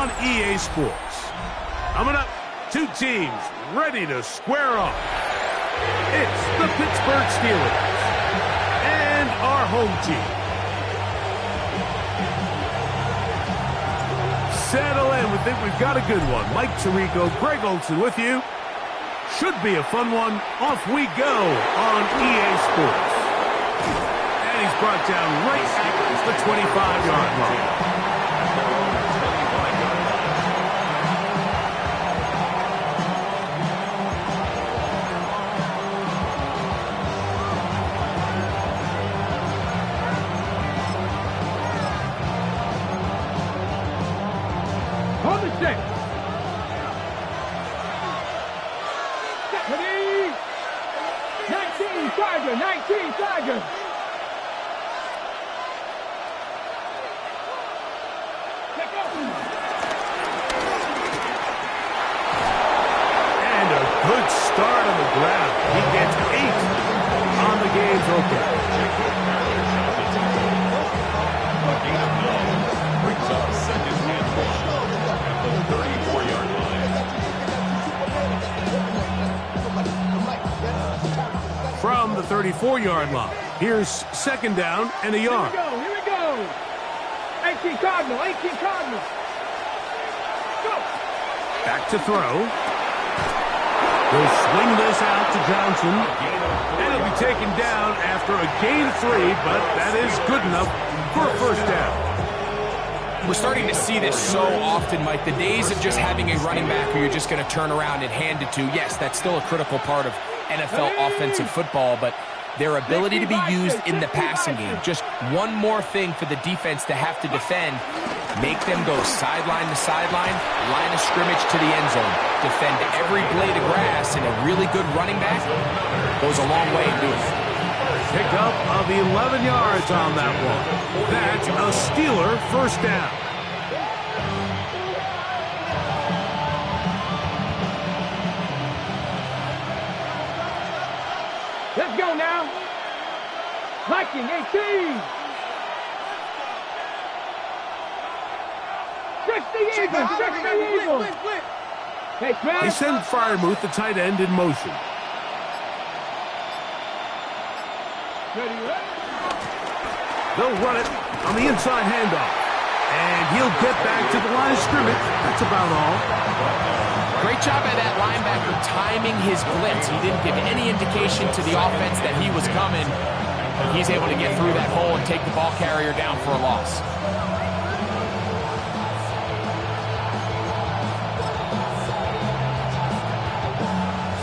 on EA Sports. Coming up, two teams ready to square off. It's the Pittsburgh Steelers and our home team. Settle in. We think we've got a good one. Mike Tirico, Greg Olsen with you. Should be a fun one. Off we go on EA Sports. And he's brought down right at the 25-yard line. On the stick. Ready? 19 Charger, 19 Charger. And a good start on the ground. He gets 8 on the game's opener. Brings up second and 1 at the 34-yard line. From the 34-yard line, here's second down and a yard. Here we go. 18 Cardinal, 18 Cardinal. Go. Back to throw. He'll swing this out to Johnson. And he'll be taken down after a gain of 3, but that is good enough for a first down. We're starting to see this so often, Mike. The days of just having a running back who you're just going to turn around and hand it to, yes, that's still a critical part of NFL offensive football, but their ability to be used in the passing game, just one more thing for the defense to have to defend, make them go sideline to sideline, line of scrimmage to the end zone, defend every blade of grass, and a really good running back goes a long way in doing it. Pickup of 11 yards on that one. That's a Steeler first down. Let's go now. Viking, 18. 60 Eagles, 60 Eagles. Hey, Fred. They send Freiermuth, the tight end, in motion. They'll run it on the inside handoff. And he'll get back to the line of scrimmage. That's about all. Great job by that linebacker timing his blitz. He didn't give any indication to the offense that he was coming. But he's able to get through that hole and take the ball carrier down for a loss.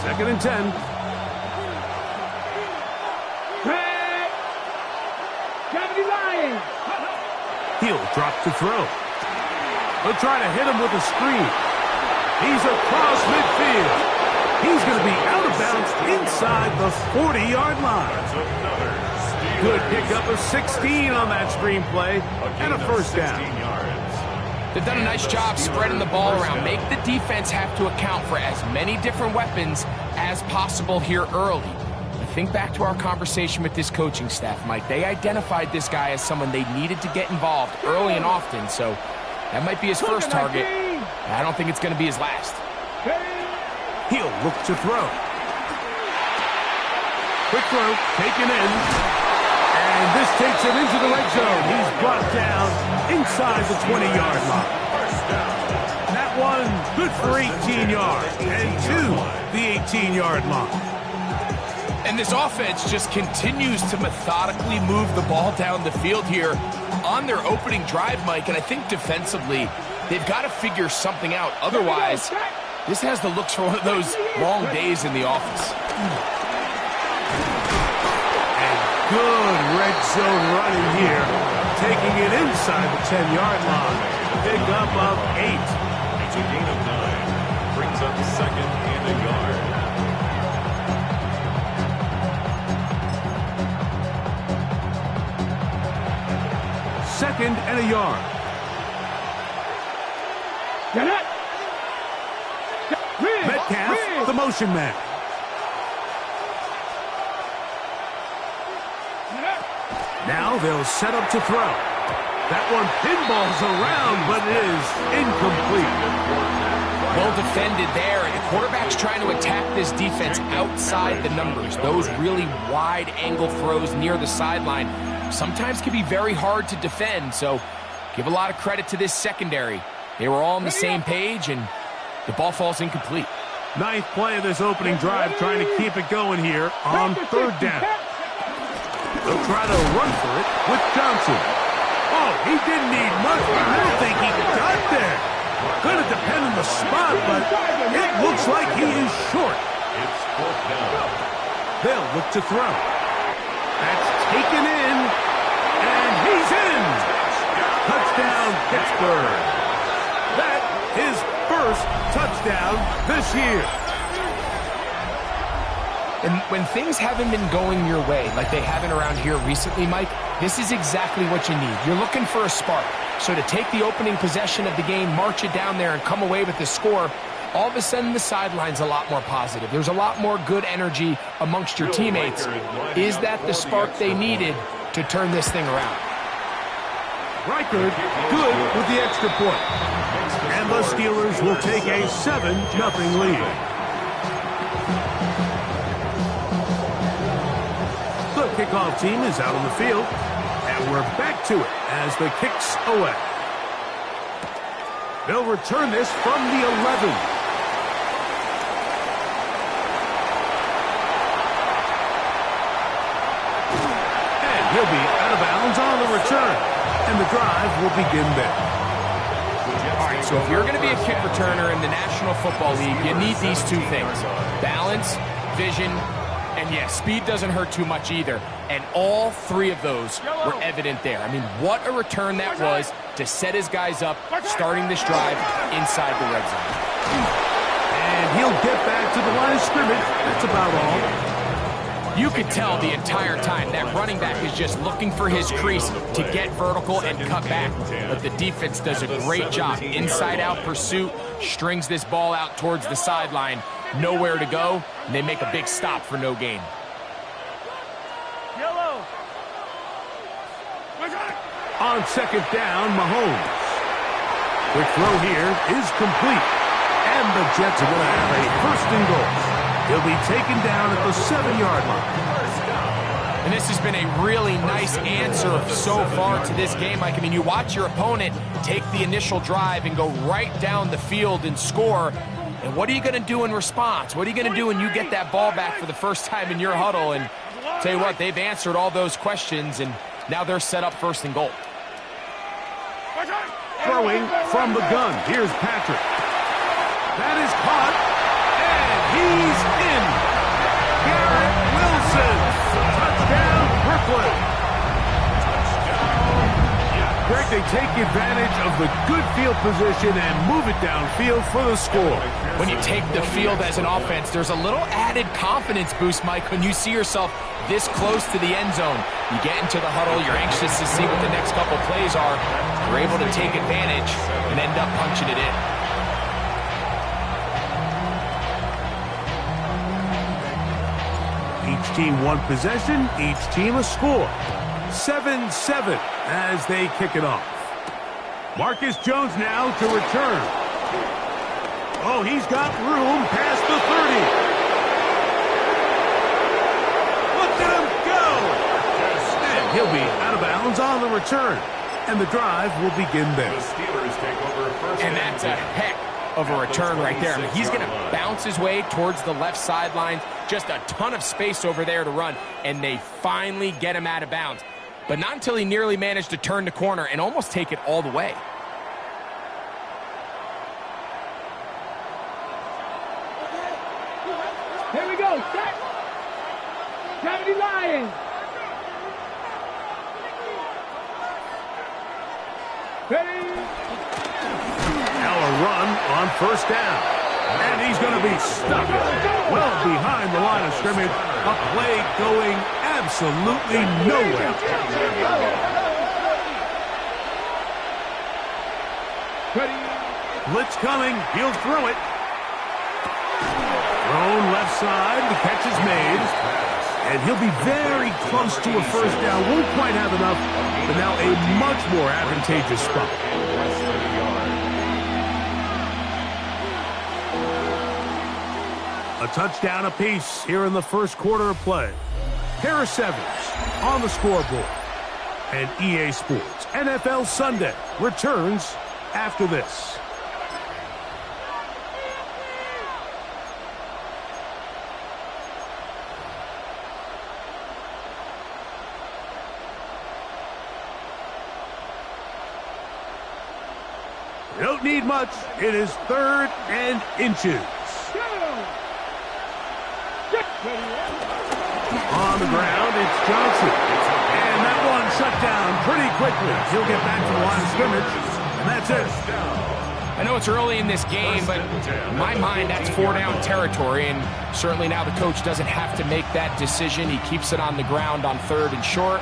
Second and 10. He'll drop to throw. They'll try to hit him with a screen. He's across midfield. He's going to be out of bounds inside the 40-yard line. Good pickup of 16 on that screen play and a first down. They've done a nice job spreading the ball around. Make the defense have to account for as many different weapons as possible here early. Think back to our conversation with this coaching staff, Mike. They identified this guy as someone they needed to get involved early and often, so that might be his first target. I don't think it's going to be his last. He'll look to throw. Quick throw, taken in. And this takes him into the red zone. He's brought down inside the 20-yard line. That one, good for 18 yards, and to the 18-yard line. And this offense just continues to methodically move the ball down the field here on their opening drive, Mike. And I think defensively, they've got to figure something out. Otherwise, this has the looks for one of those long days in the office. And good red zone running here, taking it inside the 10-yard line. Pick up of 8. It's a gain of 9. Brings up second and a yard. Second and a yard. Get it. Metcalf, the motion man. Now they'll set up to throw. That one pinballs around, but it is incomplete. Well defended there, and the quarterback's trying to attack this defense outside the numbers. Those really wide angle throws near the sideline sometimes can be very hard to defend, so give a lot of credit to this secondary. They were all on the same page, and the ball falls incomplete. Ninth play of this opening drive, trying to keep it going here on third down. They'll try to run for it with Johnson. Oh, he didn't need much, but I don't think he got there. Going to depend on the spot, but it looks like he is short. It's fourth down. They'll look to throw. That's taken in, and he's in. Touchdown, Pittsburgh. That is first touchdown this year. And when things haven't been going your way, like they haven't around here recently, Mike, this is exactly what you need. You're looking for a spark. So to take the opening possession of the game, march it down there, and come away with the score, all of a sudden the sideline's a lot more positive. There's a lot more good energy amongst your teammates. Is that the spark they needed to turn this thing around? Reichard good with the extra point. And the Steelers will take a 7-0 lead. The kickoff team is out on the field, and we're back to it as the kick's away. They'll return this from the 11. And he'll be out of bounds on the return, and the drive will begin there. All right, so if you're going to be a kick returner in the National Football League, you need these two things: balance, vision, and yeah, speed doesn't hurt too much either. And all three of those were evident there. I mean, what a return that was to set his guys up, starting this drive inside the red zone. And he'll get back to the line of scrimmage. That's about all. You could tell the entire time that running back is just looking for his crease to get vertical and cut back. But the defense does a great job. Inside-out pursuit, strings this ball out towards the sideline. Nowhere to go, and they make a big stop for no gain. On second down, Mahomes. Quick throw here is complete. And the Jets are going to have a first and goal. He'll be taken down at the 7-yard line. And this has been a really nice answer so far to this game. Like, I mean, you watch your opponent take the initial drive and go right down the field and score. And what are you going to do in response? What are you going to do when you get that ball back for the first time in your huddle? And tell you what, they've answered all those questions, and now they're set up first and goal. Throwing from the gun. Here's Patrick. That is caught, and he's in. Garrett Wilson. Touchdown, Brooklyn. Greg, they take advantage of the good field position and move it downfield for the score. When you take the field as an offense, there's a little added confidence boost, Mike, when you see yourself this close to the end zone. You get into the huddle, you're anxious to see what the next couple plays are. You're able to take advantage and end up punching it in. Each team one possession, each team a score. 7-7 as they kick it off. Marcus Jones now to return. Oh, he's got room past the 30. Look at him go! And he'll be out of bounds on the return. And the drive will begin there. The Steelers take over first. And that's a heck of a return right there. I mean, he's going to bounce his way towards the left sideline. Just a ton of space over there to run. And they finally get him out of bounds. But not until he nearly managed to turn the corner and almost take it all the way. Here we go. Set. Kennedy Lions. Ready. Now a run on first down. And he's going to be stuck well behind the line of scrimmage. A play going absolutely nowhere. Ready. Blitz coming. He'll throw it. Thrown left side. The catch is made. And he'll be very close to a first down. Won't quite have enough, but now a much more advantageous spot. A touchdown apiece here in the first quarter of play. Pair of sevens on the scoreboard. And EA Sports NFL Sunday returns after this. You don't need much. It is 3rd and inches. On the ground, it's Johnson. And that one shut down pretty quickly. He'll get back to the line of scrimmage, and that's it. I know it's early in this game, but in my mind, that's 4-down territory, and certainly now the coach doesn't have to make that decision. He keeps it on the ground on 3rd and short,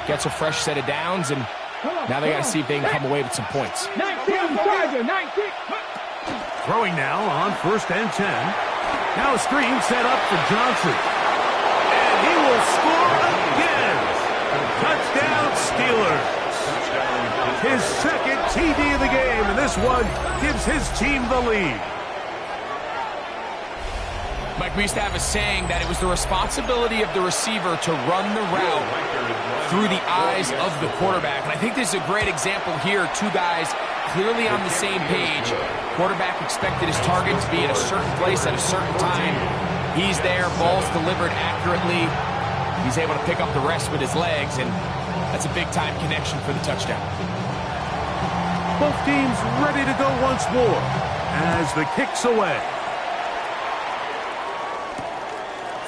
gets a fresh set of downs, and now they got to see if they can come away with some points. 19, Tiger, 19. Throwing now on 1st and 10. Now a screen set up for Johnson. And he will score again. Touchdown Steelers. His 2nd TD of the game, and this one gives his team the lead. Mike, we used to have a saying that it was the responsibility of the receiver to run the route through the eyes of the quarterback. And I think this is a great example here. Two guys clearly on the same page. Quarterback expected his target to be in a certain place at a certain time. He's there, ball's delivered accurately. He's able to pick up the rest with his legs, and that's a big-time connection for the touchdown. Both teams ready to go once more as the kick's away.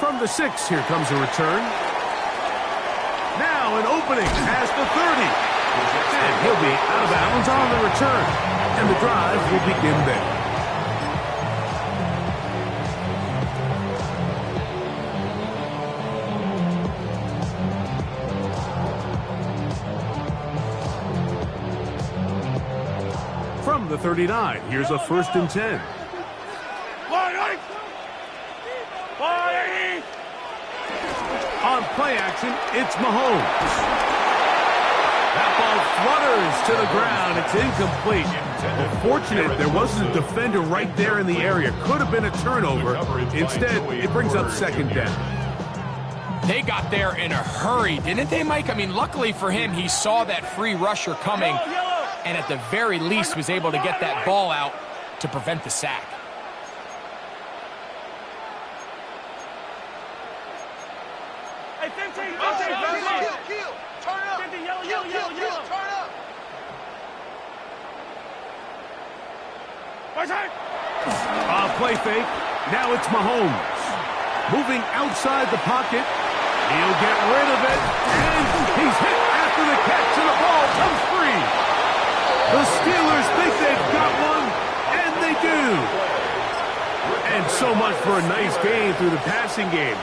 From the 6, here comes a return. Now an opening past the 30. And he'll be out of bounds on the return. And the drive will begin there. From the 39, here's a 1st and 10. On play action, it's Mahomes. That ball flutters to the ground. It's incomplete. Well, fortunate there wasn't a defender right there in the area. Could have been a turnover. Instead, it brings up 2nd down. They got there in a hurry, didn't they, Mike? I mean, luckily for him, he saw that free rusher coming and at the very least was able to get that ball out to prevent the sack. Play fake. Now it's Mahomes. Moving outside the pocket. He'll get rid of it. And he's hit after the catch, and the ball comes free. The Steelers think they've got one, and they do. And so much for a nice game through the passing game.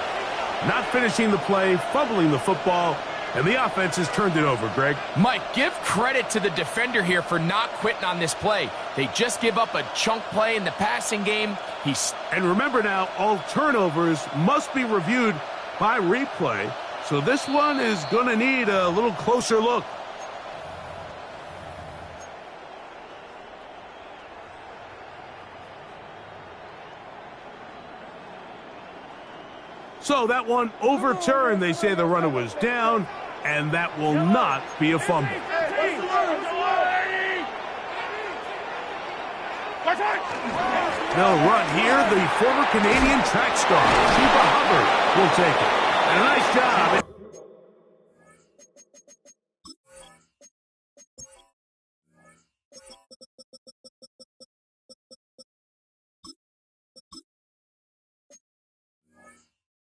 Not finishing the play, fumbling the football, and the offense has turned it over, Greg. Mike, give credit to the defender here for not quitting on this play. They just give up a chunk play in the passing game. And remember now, all turnovers must be reviewed by replay, so this one is going to need a little closer look. So that one overturned. They say the runner was down, and that will not be a fumble. They'll run here. The former Canadian track star, Sheba Hubbard, will take it. And a nice job.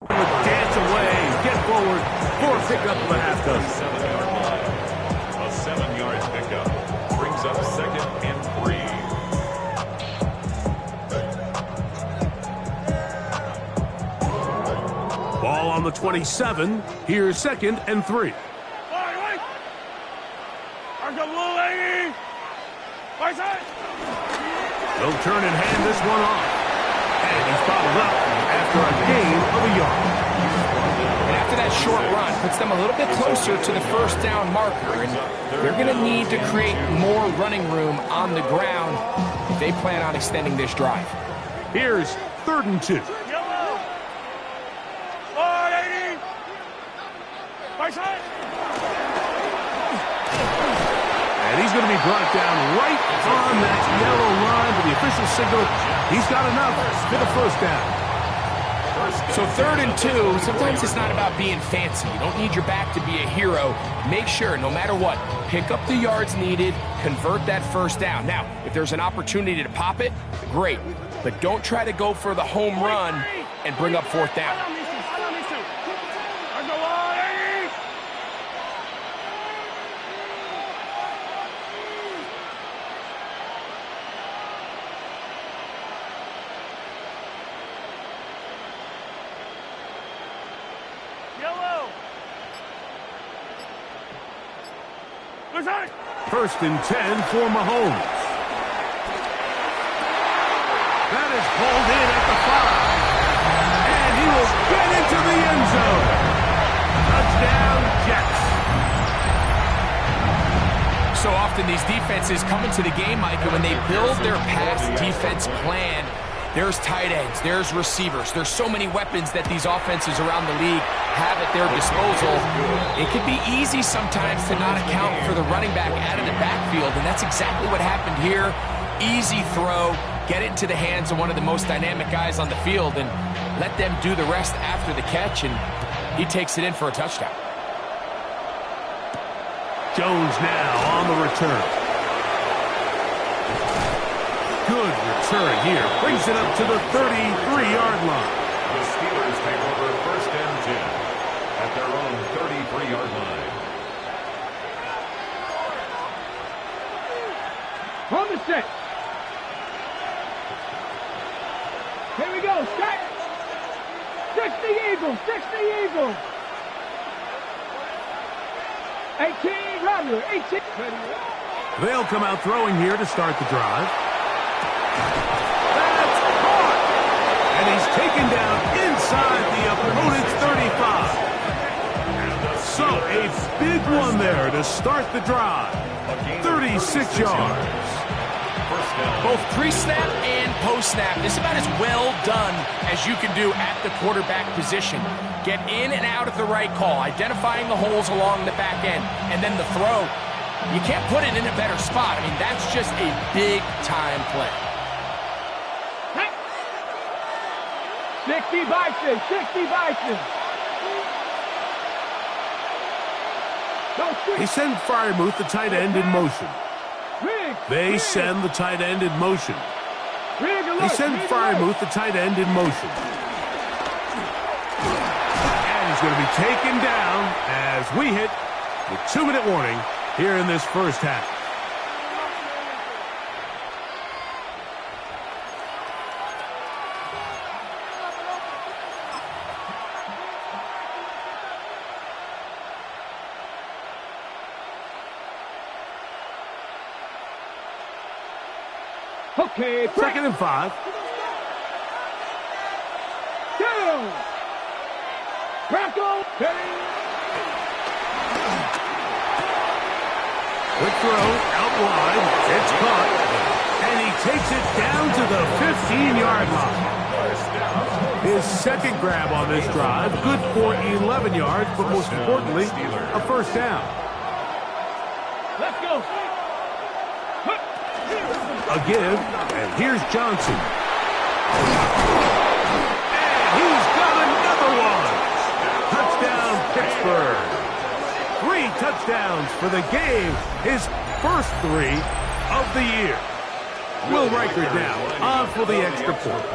Dance away, get forward for a pickup of a half dozen. 7-yard line. A 7-yard pickup brings up 2nd and 3. Ball on the 27. Here's 2nd and 3. They'll turn and hand this one off. And he's fouled up after a gain of a yard. And after that short run, puts them a little bit closer to the first down marker. And they're going to need to create more running room on the ground if they plan on extending this drive. Here's 3rd and 2. And he's going to be brought down right on that yellow line, but the official signal, he's got enough for the first down. So 3rd and 2, sometimes it's not about being fancy. You don't need your back to be a hero. Make sure, no matter what, pick up the yards needed, convert that first down. Now, if there's an opportunity to pop it, great. But don't try to go for the home run and bring up 4th down. First and 10 for Mahomes. That is pulled in at the 5. And he will get into the end zone. Touchdown, Jets. So often these defenses come into the game, Mike, and when they build their pass defense plan, there's tight ends, there's receivers, there's so many weapons that these offenses around the league have at their disposal. It can be easy sometimes to not account for the running back out of the backfield, and that's exactly what happened here. Easy throw, get it into the hands of one of the most dynamic guys on the field, and let them do the rest after the catch, and he takes it in for a touchdown. Jones now on the return. Good return here. Brings it up to the 33-yard line. The Steelers take over 1st and 10 at their own 33-yard line. On the set. Here we go. Set. 60 Eagles. 60 Eagles. 18 Roger. 18. They'll come out throwing here to start the drive. That's caught! And he's taken down inside the opponent's 35. So a big one there to start the drive. 36 yards. Both pre-snap and post-snap, this is about as well done as you can do at the quarterback position. Get in and out at the right call, identifying the holes along the back end, and then the throw. You can't put it in a better spot. I mean, that's just a big-time play. 60 Bison. 60 Bison. They send Freiermuth, the tight end, in motion. They send the tight end in motion. They send Freiermuth, the tight end, in motion. And he's going to be taken down as we hit the 2-minute warning here in this first half. Okay, 2nd and 5. Down. Bronco. Quick throw, out wide. It's caught. And he takes it down to the 15-yard line. His second grab on this drive, good for 11 yards, but most importantly, a first down. Let's go. A give, and here's Johnson. And he's got another one. Touchdown, Pittsburgh. 3 touchdowns for the game, his first 3 of the year. Will Riker now on for the extra point.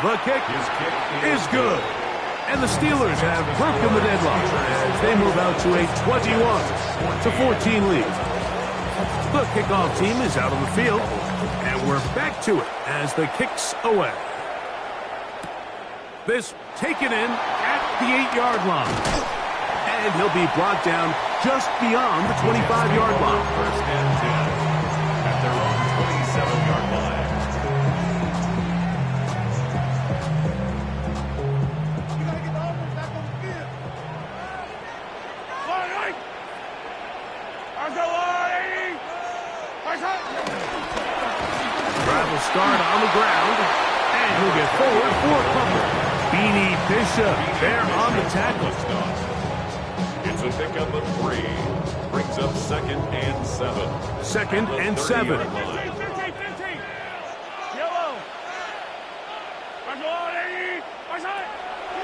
The kick is good. And the Steelers have broken the deadlock as they move out to a 21-14 lead. The kickoff team is out on the field, and we're back to it as the kick's away. This taken in at the 8-yard line. And he'll be brought down just beyond the 25-yard line. 1st and 10 at their own 27-yard line. Drive will start on the ground, and he'll get forward for a couple. Beanie Bishop there on the tackle. It's a pickup of 3. Brings up 2nd and 7. 2nd and 7.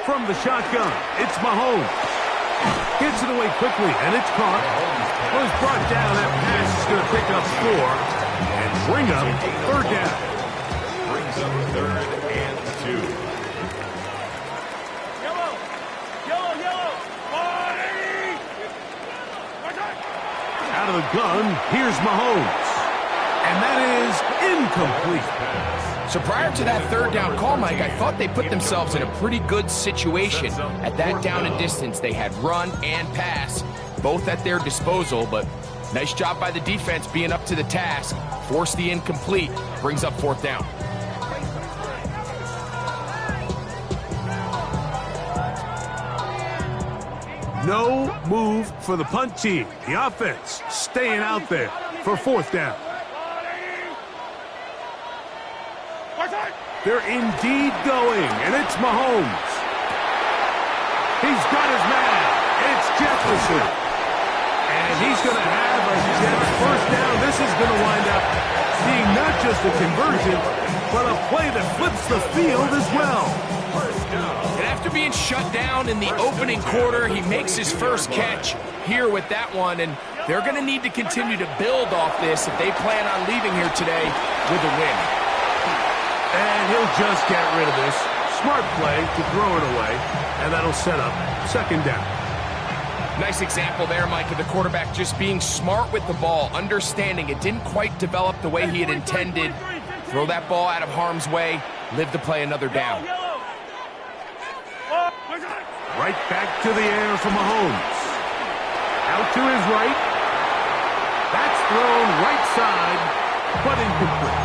From the shotgun, it's Mahomes. Gets it away quickly, and it's caught. Was brought down. That pass is going to pick up 4 and bring up 3rd down. Brings up 3rd and 2. Out of the gun, here's Mahomes. And that is incomplete. So prior to that 3rd down call, Mike, I thought they put themselves in a pretty good situation. At that down and distance, they had run and pass, both at their disposal, but nice job by the defense being up to the task. Force the incomplete, brings up 4th down. No move for the punt team. The offense staying out there for 4th down. They're indeed going, and it's Mahomes. He's got his man. It's Jefferson. And he's going to have a Jets 1st down. This is going to wind up being not just a conversion, but a play that flips the field as well. And after being shut down in the opening quarter, he makes his first catch here with that one, and they're going to need to continue to build off this if they plan on leaving here today with a win. And he'll just get rid of this. Smart play to throw it away, and that'll set up 2nd down. Nice example there, Mike, of the quarterback just being smart with the ball, understanding it didn't quite develop the way he had intended. Throw that ball out of harm's way, live to play another down. Right back to the air for Mahomes. Out to his right. That's thrown right side, but incomplete.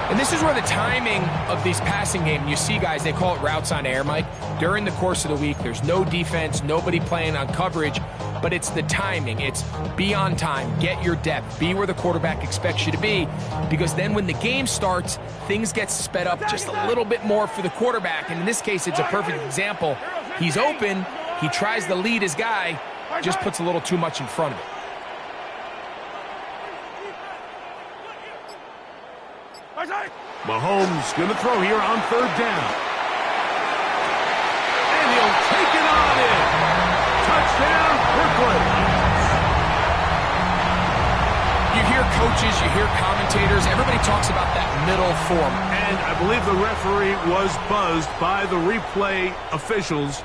And this is where the timing of these passing game, you see guys, they call it routes on air, Mike. During the course of the week, there's no defense, nobody playing on coverage, but it's the timing. It's be on time, get your depth, be where the quarterback expects you to be, because then when the game starts, things get sped up just a little bit more for the quarterback. And in this case, it's a perfect example. He's open, he tries to lead his guy, just puts a little too much in front of it. Mahomes going to throw here on 3rd down. And he'll take it on in. Touchdown, Brooklyn. You hear coaches, you hear commentators, everybody talks about that middle form. And I believe the referee was buzzed by the replay officials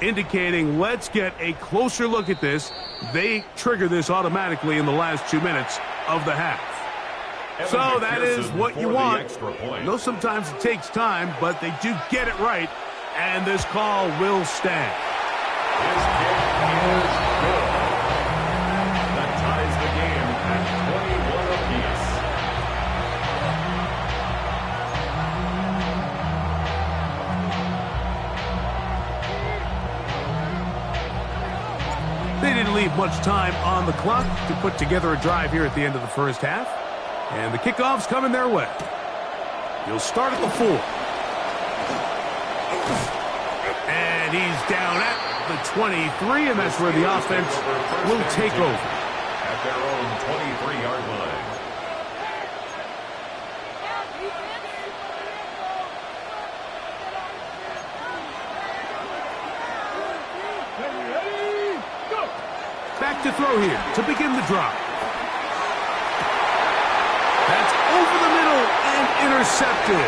indicating, let's get a closer look at this. They trigger this automatically in the last 2 minutes of the half. So that is what you want. I know sometimes it takes time, but they do get it right, and this call will stand. His kick is good. That ties the game at 21 apiece. They didn't leave much time on the clock to put together a drive here at the end of the 1st half. And the kickoff's coming their way. He'll start at the 4. And he's down at the 23, and that's where the offense will take over. At their own 23-yard line. Back to throw here to begin the drive. That's over the middle and intercepted.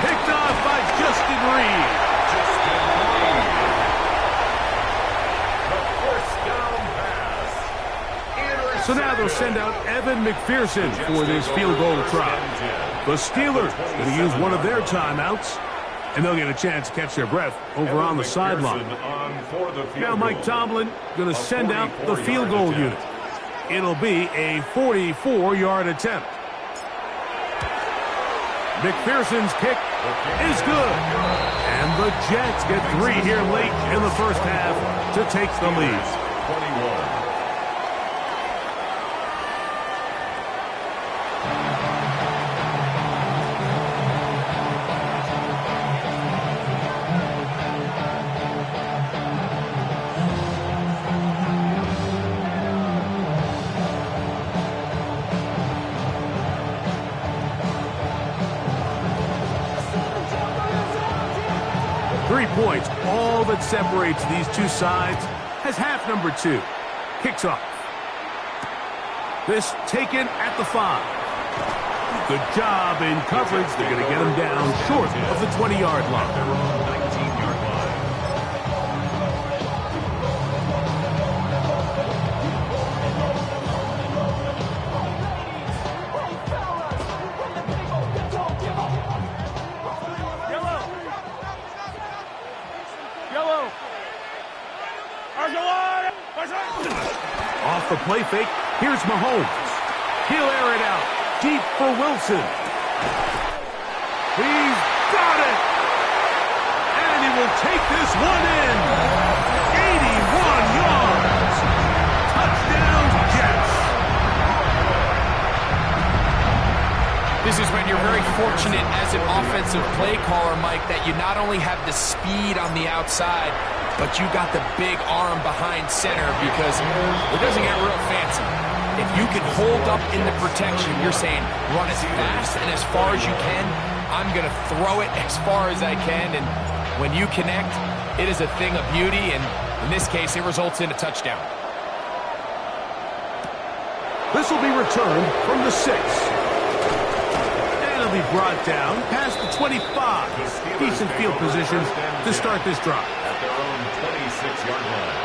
Picked off by Justin Reed. The 1st down pass. So now they'll send out Evan McPherson for this field goal try. The Steelers going to use one of their timeouts, and they'll get a chance to catch their breath over on the sideline. Now Mike Tomlin going to send out the field goal unit. It'll be a 44-yard attempt. McPherson's kick is good. And the Jets get 3 here late in the 1st half to take the lead. points, all that separates these two sides, has half number 2. Kicks off. This taken at the 5. Good job in coverage. They're going to get him down short of the 20-yard line. Their own 19-yard line. Yellow. Off the play fake, here's Mahomes. He'll air it out deep for Wilson. He's got it! And he will take this one in. 81 yards. Touchdown, Jets. This is when you're very fortunate as an offensive play caller, Mike, that you not only have the speed on the outside, but you got the big arm behind center, because it doesn't get real fancy. If you can hold up in the protection, you're saying run as fast and as far as you can. I'm going to throw it as far as I can, and when you connect, it is a thing of beauty, and in this case, it results in a touchdown. This will be returned from the 6. And it'll be brought down past the 25. Decent field position to start this drive. At their own 26-yard line.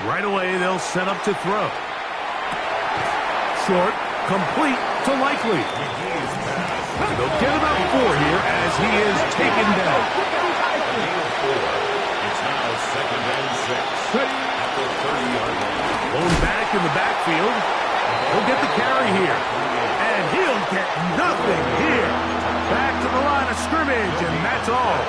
Right away, they'll set up to throw. Short, complete to Likely. They'll get about 4 here as he is taken down. It's now 2nd and 6 at the 30-yard line. Blown back in the backfield. He'll get the carry here. And he'll get nothing here. Back to the line of scrimmage, and that's all.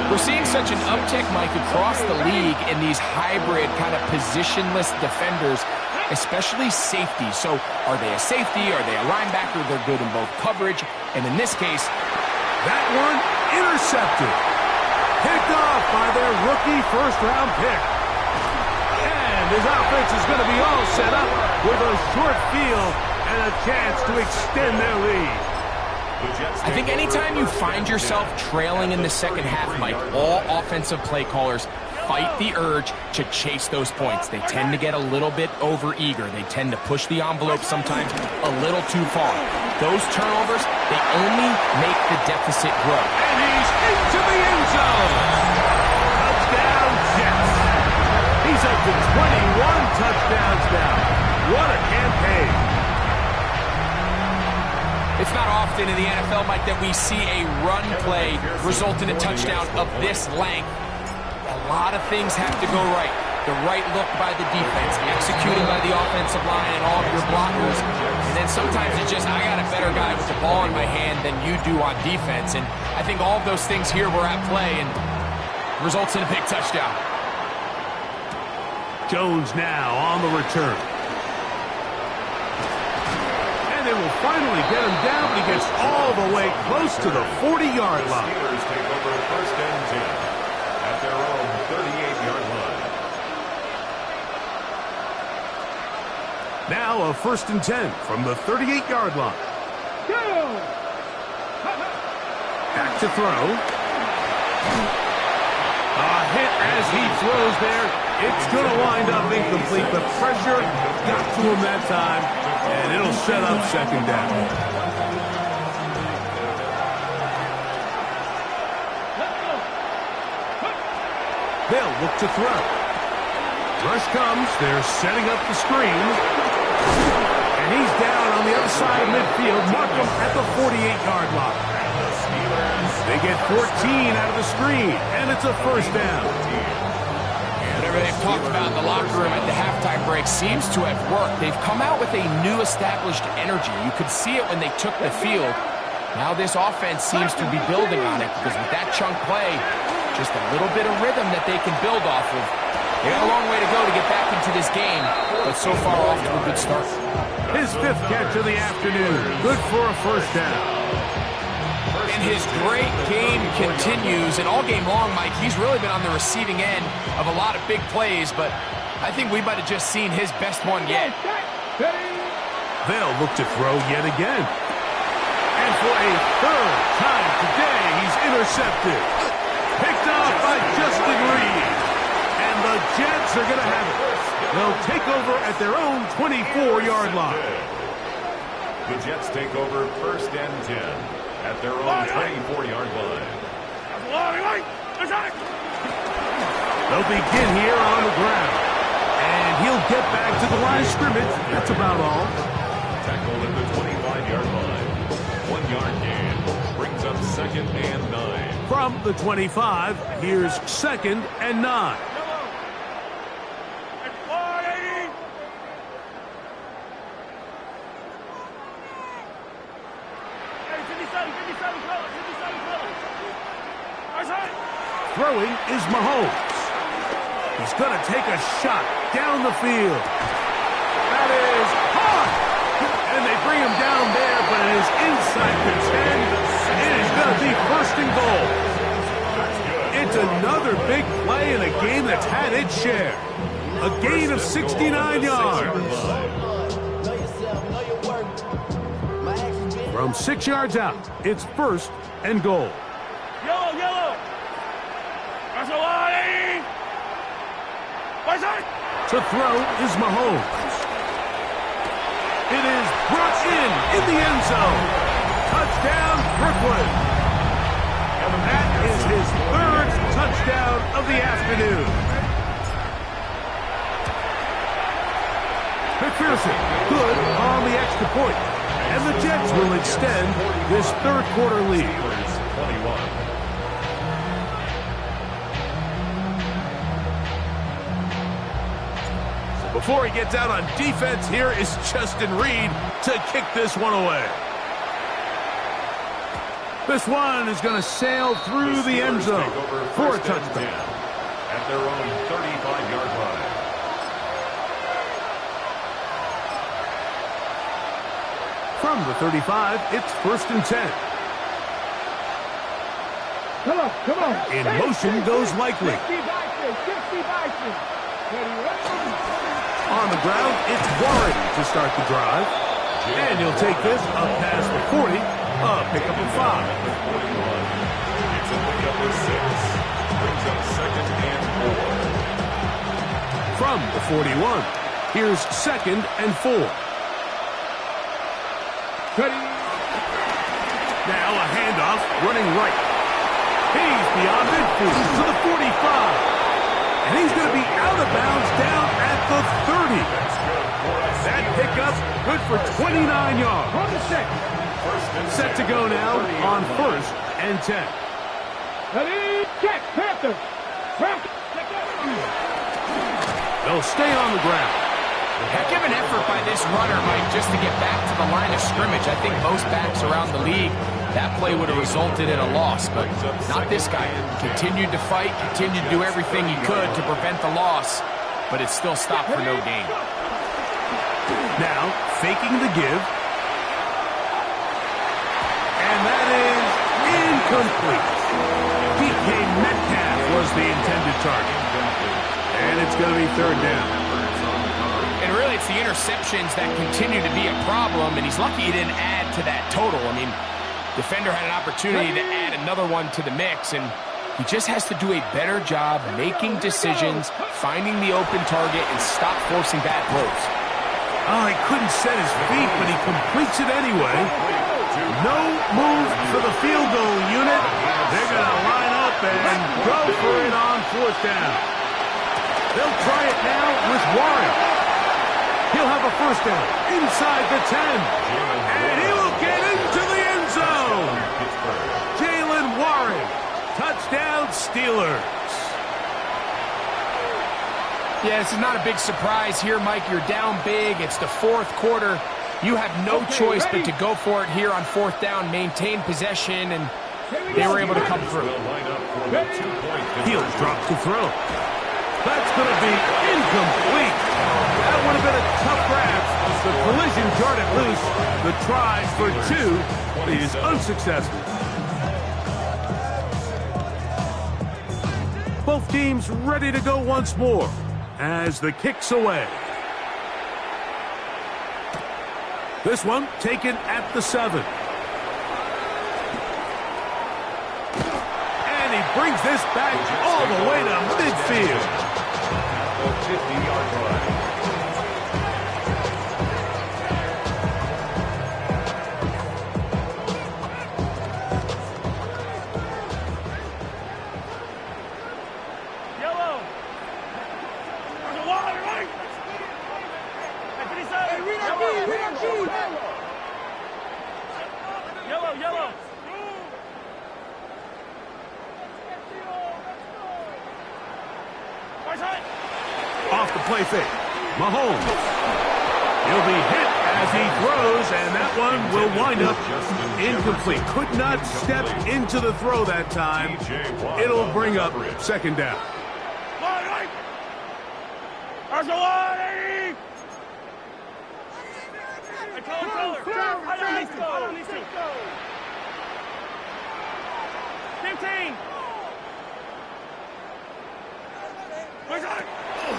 We're seeing such an uptick, Mike, across the league in these hybrid kind of positionless defenders, especially safety. So are they a safety? Are they a linebacker? They're good in both coverage. And in this case, that one intercepted. Picked off by their rookie first-round pick. And his offense is going to be all set up with a short field and a chance to extend their lead. I think anytime you find yourself trailing in the second half, Mike, all offensive play callers fight the urge to chase those points. They tend to get a little bit over-eager. They tend to push the envelope sometimes a little too far. Those turnovers, they only make the deficit grow. And he's into the end zone. Touchdown, Jets. He's up to 21 touchdowns now. What a campaign. It's not often in the NFL, Mike, that we see a run play result in a touchdown of this length. A lot of things have to go right. The right look by the defense, executing by the offensive line and all of your blockers. And then sometimes it's just, I got a better guy with the ball in my hand than you do on defense. And I think all of those things here were at play and results in a big touchdown. Jones now on the return. They will finally get him down, but he gets all the way close to the 40-yard line. The Steelers take over 1st and 10 at their own 38-yard line. Now a 1st and 10 from the 38-yard line. Back to throw. A hit as he throws there. It's going to wind up incomplete. The pressure got to him that time, and it'll set up 2nd down. They'll look to throw. Rush comes. They're setting up the screen. And he's down on the other side of midfield. Mark him at the 48-yard line. They get 14 out of the screen, and it's a 1st down. Whatever they've talked about in the locker room at the halftime break seems to have worked. They've come out with a new established energy. You could see it when they took the field. Now this offense seems to be building on it, because with that chunk play, just a little bit of rhythm that they can build off of. They got a long way to go to get back into this game, but so far off to a good start. His 5th catch of the afternoon. Good for a first down. And his great game continues. And all game long, Mike, he's really been on the receiving end of a lot of big plays, but I think we might have just seen his best one yet. They'll look to throw yet again. And for a 3rd time today, he's intercepted. Picked off by Justin Reed. And the Jets are going to have it. They'll take over at their own 24-yard line. The Jets take over 1st and 10 at their own 24-yard line. They'll begin here on the ground. And he'll get back to the line of scrimmage. That's about all. Tackle at the 25-yard line. 1-yard gain. Brings up 2nd and 9. From the 25, here's 2nd and 9. Throwing is Mahomes. He's going to take a shot down the field. That is hot. And they bring him down there, but it is inside the 10. It is going to be 1st and goal. It's another big play in a game that's had its share. A gain of 69 yards. From 6 yards out, it's 1st and goal. Yellow, yellow. To throw is Mahomes. It is brought in the end zone. Touchdown, Brooklyn. And that is his 3rd touchdown of the afternoon. McPherson, good on the extra point. And the Jets will extend this 3rd quarter lead. 21. Before he gets out on defense, here is Justin Reed to kick this one away. This one is going to sail through the end zone for a touchdown. At their own 35-yard line. From the 35, it's 1st and 10. Come on. In motion goes Likely. 60 Bison. On the ground, it's Warren to start the drive. And he'll take this up past the 40, pickup of 5. It's a pickup of 6. Brings up 2nd and 4. From the 41, here's 2nd and 4. Now a handoff running right. He's beyond midfield to the 45. And he's going to be out of bounds down at the 30. That pickup good for 29 yards. Set to go now on 1st and 10. Check, Panther. They'll stay on the ground. Heck of an effort by this runner, Mike, just to get back to the line of scrimmage. I think most backs around the league, that play would have resulted in a loss, but not this guy. Continued to fight, continued to do everything he could to prevent the loss, but it still stopped for no gain. Now, faking the give. And that is incomplete. DK Metcalf was the intended target. And it's going to be 3rd down. And really, it's the interceptions that continue to be a problem, and he's lucky he didn't add to that total. I mean, defender had an opportunity to add another one to the mix, and he just has to do a better job making decisions, finding the open target, and stop forcing bad throws. Oh, he couldn't set his feet, but he completes it anyway. No move for the field goal unit. They're going to line up and go for it on 4th down. They'll try it now with Warren. He'll have a 1st down inside the 10. And he will get into the end zone. Jalen Warren. Touchdown, Steelers. Yeah, this is not a big surprise here, Mike. You're down big. It's the 4th quarter. You have no choice but to go for it here on 4th down, maintain possession, and they were able to come through. He'll drop to throw. That's going to be incomplete. That would have been a tough grab, the collision jarred it loose. The try for 2 is unsuccessful. Both teams ready to go once more as the kick's away. This one taken at the 7. And he brings this back all the way to midfield. The 50-yard line. Yellow. Off the play fake. Mahomes. He'll be hit as he throws, and that one will wind up incomplete. Could not step into the throw that time. It'll bring up second down.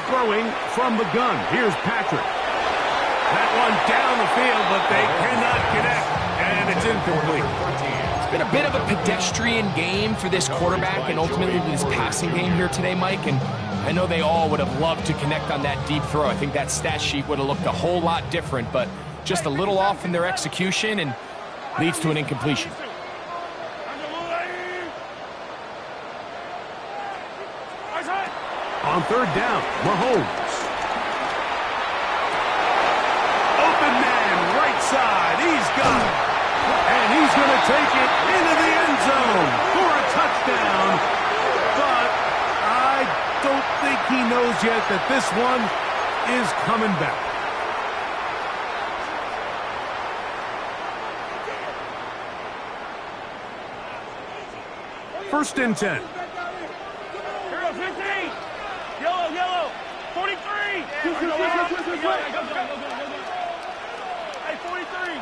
Throwing from the gun. Here's Patrick. That one down the field, but they cannot connect, and it's incomplete. It's been a bit of a pedestrian game for this quarterback and ultimately this passing game here today, Mike, and I know they all would have loved to connect on that deep throw. I think that stat sheet would have looked a whole lot different, but just a little off in their execution and leads to an incompletion. On third down, Mahomes. Open man, right side. He's got it. And he's going to take it into the end zone for a touchdown. But I don't think he knows yet that this one is coming back. First and 10. Yellow. 43. Hey, 43.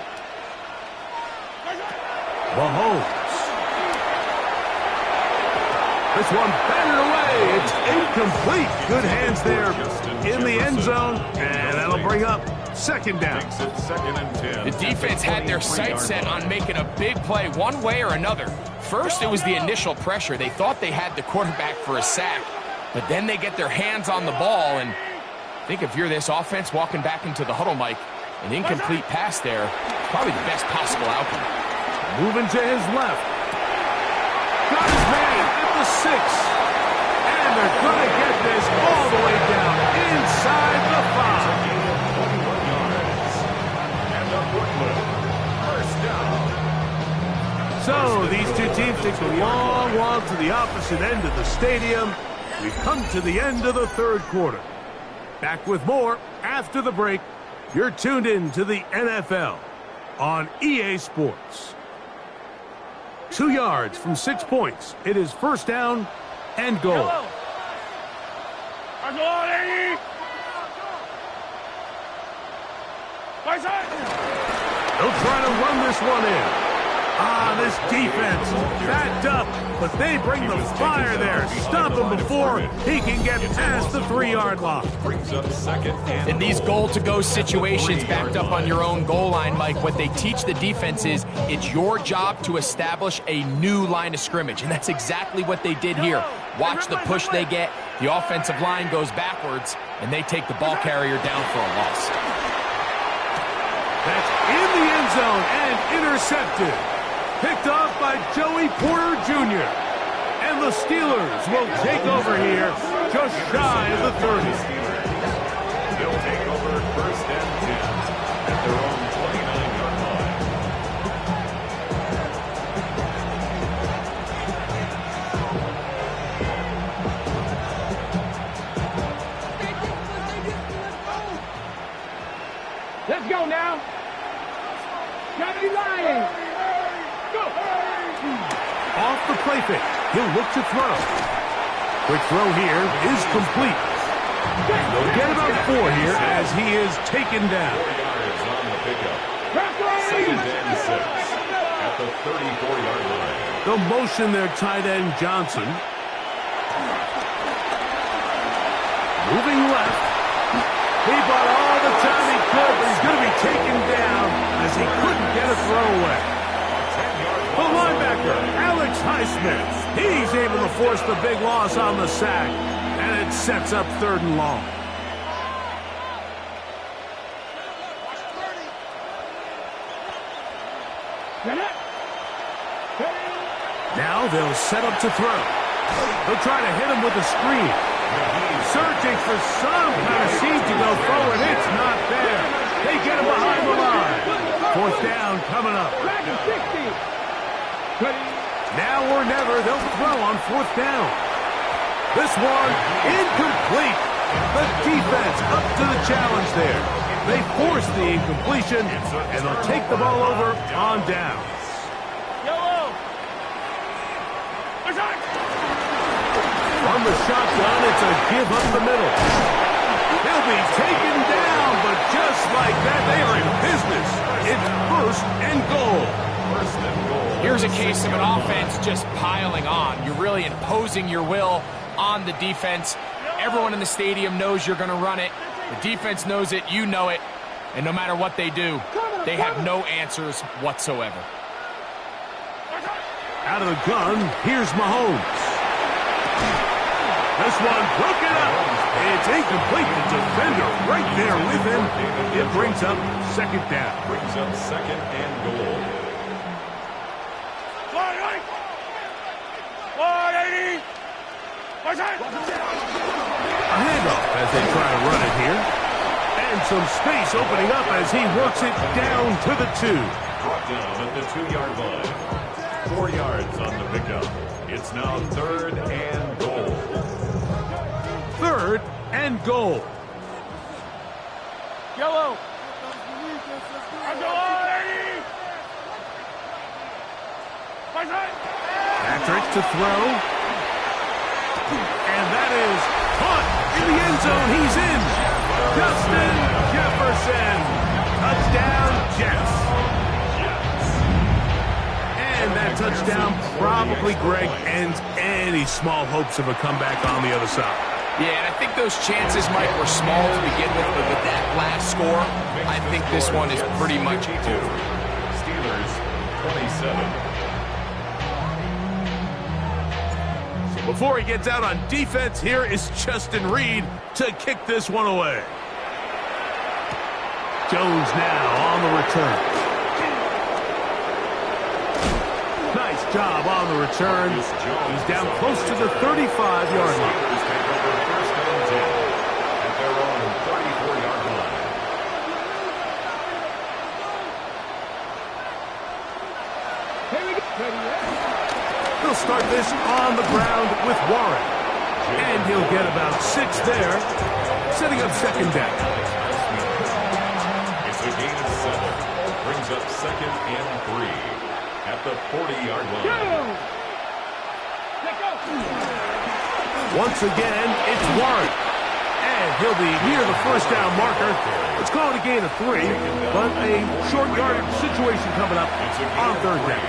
Mahomes. This one batted away. It's incomplete. Good hands there in the end zone, and that'll bring up second down. The defense had their sights set on making a big play one way or another. First, it was the initial pressure. They thought they had the quarterback for a sack, but then they get their hands on the ball, and I think if you're this offense walking back into the huddle, Mike, an incomplete pass there is probably the best possible outcome. Moving to his left. Got his man at the 6. And they're going to get this all the way down inside the 5. So these two teams take a long walk to the opposite end of the stadium. We've come to the end of the third quarter. Back with more after the break. You're tuned in to the NFL on EA Sports. 2 yards from 6 points. It is first down and goal. They'll try to run this one in. This defense backed up, but they bring the fire there. Stop him before he can get past the 3-yard line. In these goal-to-go situations, backed up on your own goal line, Mike, what they teach the defense is it's your job to establish a new line of scrimmage, and that's exactly what they did here. Watch the push they get. The offensive line goes backwards, and they take the ball carrier down for a loss. That's in the end zone and intercepted. Picked off by Joey Porter Jr. And the Steelers will take over here just shy of the 30. They'll take over first and 10 at their own 29-yard line. Let's go now. Johnny Lion. Off the play fake. He'll look to throw. Quick throw here is complete. They'll get about 4 here as he is taken down. pickup. Second and 6 at the 34-yard line. The motion there, tight end Johnson. Moving left. He bought all the time he could, but he's going to be taken down as he couldn't get a throw away. The linebacker, Alex Highsmith. He's able to force the big loss on the sack, and it sets up 3rd and long. Now they'll set up to throw. They'll try to hit him with a screen. Searching for some kind of seam to go forward. It's not there. They get him behind the line. 4th down coming up. Now or never, they'll throw on 4th down. This one, incomplete. The defense up to the challenge there. They force the incompletion, and they'll take the ball over on down. From the shotgun, it's a give up the middle. They'll be taken down, but just like that, they are in business. It's 1st and goal. Here's a case of an offense just piling on. You're really imposing your will on the defense. Everyone in the stadium knows you're going to run it. The defense knows it, you know it. And no matter what they do, they have no answers whatsoever. Out of the gun, here's Mahomes. This one broken up. It's incomplete. The defender right there with him. It brings up 2nd down. Brings up 2nd and goal. 180. A handoff as they try to run it here. And some space opening up as he works it down to the 2. Brought down at the 2-yard line. 4 yards on the pickup. It's now 3rd and goal. 3rd and goal. Yellow. Patrick to throw. And that is caught in the end zone. He's in. Justin Jefferson. Touchdown, Jets. And that touchdown probably, Greg, ends any small hopes of a comeback on the other side. Yeah, and I think those chances, Mike, were small to begin with, but with that last score, I think this one is pretty much over. Steelers 27. Before he gets out on defense, here is Justin Reed to kick this one away. Jones now on the return. Nice job on the return. He's down close to the 35-yard line. He'll start this on the ground with Warren. And he'll get about 6 there, setting up 2nd down. It's a gain of 7. Brings up 2nd and 3 at the 40-yard line. Once again, it's Warren. And he'll be near the 1st down marker. Let's call it a gain of 3, but a short yardage situation coming up on 3rd down.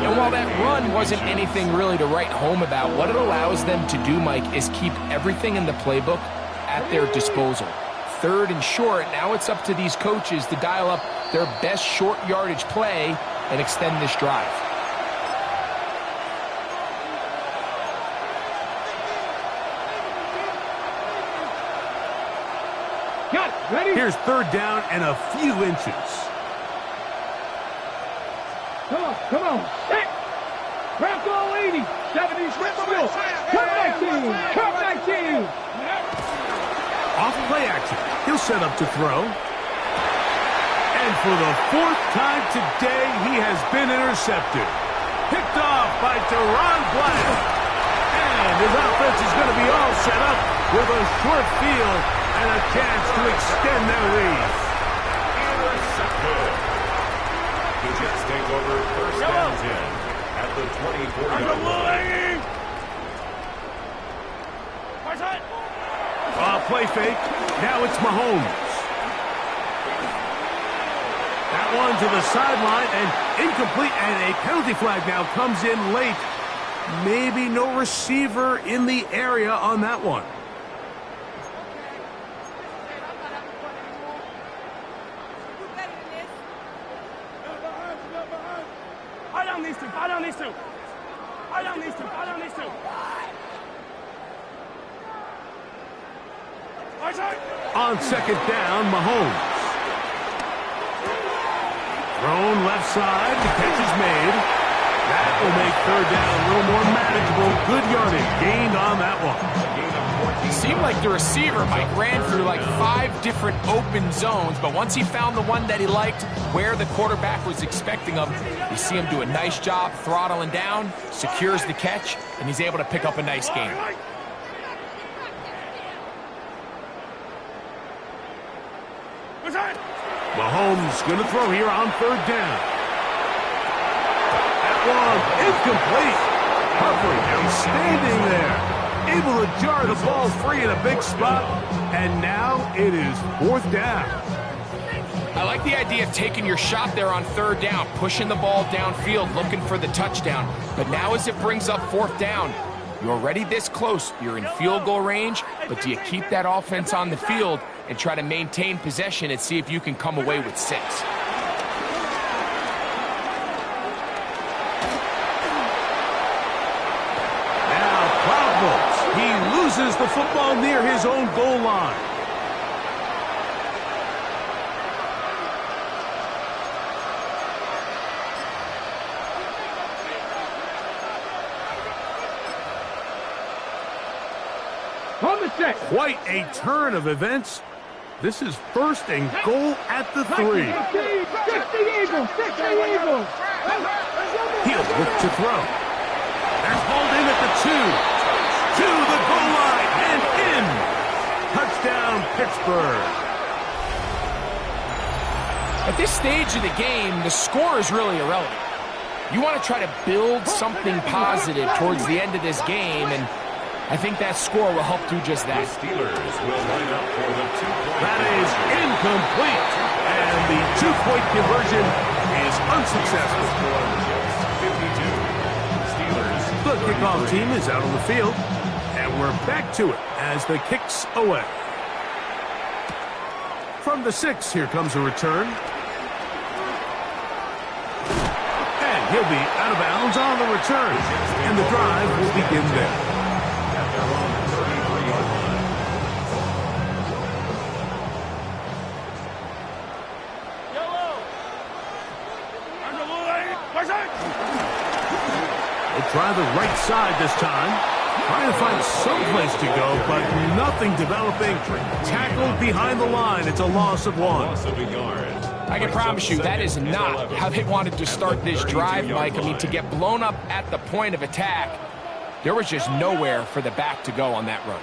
And while that run wasn't anything really to write home about, what it allows them to do, Mike, is keep everything in the playbook at their disposal. 3rd and short, now it's up to these coaches to dial up their best short yardage play and extend this drive. Ready? Here's 3rd down and a few inches. Come on. Hey. Bronco 80. 70 Smithville. Come 19. Off play action. He'll set up to throw. And for the 4th time today, he has been intercepted. Picked off by Deron Black. And his offense is going to be all set up with a short field and a chance to extend their lead. Intercepted. The Jets take over 1st and 10 at the 24-yard line. Play fake. Now it's Mahomes. one to the sideline and incomplete, and a penalty flag now comes in late. Maybe no receiver in the area on that one. I don't need to. I don't need to. I don't need to. I don't need to. On second down, Mahomes. Thrown left side, the catch is made. That will make third down a little more manageable. Good yardage gained on that one. It seemed like the receiver, Mike, ran through like 5 different open zones, but once he found the one that he liked, where the quarterback was expecting him, you see him do a nice job throttling down, secures the catch, and he's able to pick up a nice gain. Mahomes going to throw here on third down. That one incomplete. Humphrey standing there, able to jar the ball free in a big spot, and now it is fourth down. I like the idea of taking your shot there on third down, pushing the ball downfield, looking for the touchdown. But now as it brings up fourth down, you're already this close. You're in field goal range, but do you keep that offense on the field and try to maintain possession and see if you can come away with 6? Now problems. He loses the football near his own goal line. Quite a turn of events. This is first and goal at the 3. He'll look to throw. That's hauled in at the 2. To the goal line and in. Touchdown, Pittsburgh. At this stage of the game, the score is really irrelevant. You want to try to build something positive towards the end of this game, and I think that score will help do just that. The Steelers will line up for the 2-point. That is incomplete, and the 2-point conversion is unsuccessful. 52. Steelers. The kickoff team is out on the field, and we're back to it as the kick's away. From the 6, here comes a return. And he'll be out of bounds on the return, and the drive will begin there. Try the right side this time. Trying to find some place to go, but nothing developing. Tackled behind the line. It's a loss of 1. Loss of a yard. I can promise you that is not how they wanted to start this drive, Mike. I mean, to get blown up at the point of attack, there was just nowhere for the back to go on that run.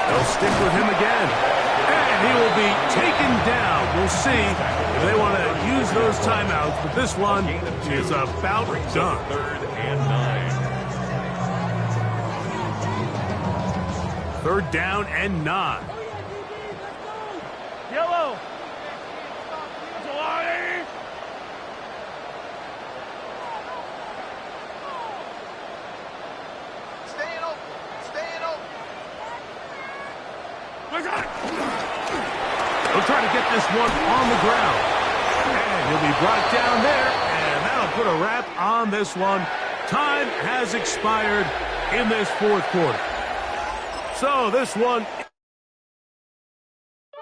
They'll stick with him again. And he will be taken down. We'll see if they want to use those timeouts, but this one is about done. 3rd and 9. 3rd down and 9. Yellow. Staying open. Staying open. He'll try to get this one on the ground. And he'll be brought down there, and that'll put a wrap on this one. Time has expired in this 4th quarter. So this one